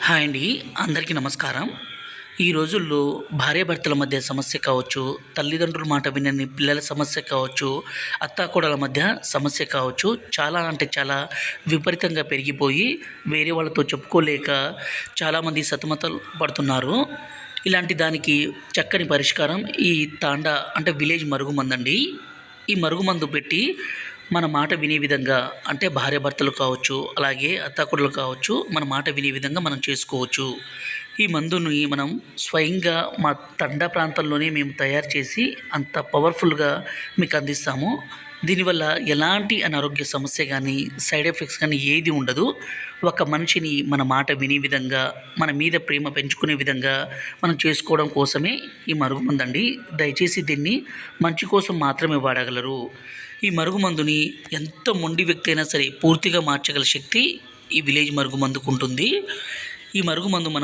Hi అండి. అందరికీ నమస్కారం. ఈ రోజుల్లో భార్యాభర్తల మధ్య సమస్య కావచ్చు, తల్లిదండ్రుల మాట వినని పిల్లల సమస్య కావచ్చు, అత్తాకోడళ్ళ మధ్య సమస్య కావచ్చు, చాలా అంటే చాలా విపరీతంగా పెరిగిపోయి వేరే వాళ్ళతో చెప్పుకోలేక చాలామంది సతమతలు పడుతున్నారు. ఇలాంటి దానికి చక్కని పరిష్కారం ఈ తాండా అంటే విలేజ్ మరుగుమందండి. ఈ మరుగుమందు పెట్టి మన మాట వినే విధంగా అంటే భార్యాభర్తలు కావచ్చు, అలాగే అత్తాకోడళ్ళు కావచ్చు, మన మాట వినే విధంగా మనం చేసుకోవచ్చు. ఈ మందుని మనం స్వయంగా మా తండా ప్రాంతంలోనే మేము తయారు చేసి అంత పవర్ఫుల్‌గా మీకు అందిస్తాము. దీనివల్ల ఎలాంటి అనారోగ్య సమస్య గానీ, సైడ్ ఎఫెక్ట్స్ కానీ ఏది ఉండదు. ఒక మనిషిని మన మాట వినే విధంగా, మన మీద ప్రేమ పెంచుకునే విధంగా మనం చేసుకోవడం కోసమే ఈ మరుగుమందండి. దయచేసి దీన్ని మంచి కోసం మాత్రమే వాడగలరు. ఈ మరుగుమందుని ఎంత మొండి వ్యక్తి అయినా సరే పూర్తిగా మార్చగల శక్తి ఈ విలేజ్ మరుగుమందుకుంటుంది. ఈ మరుగుమందు మనం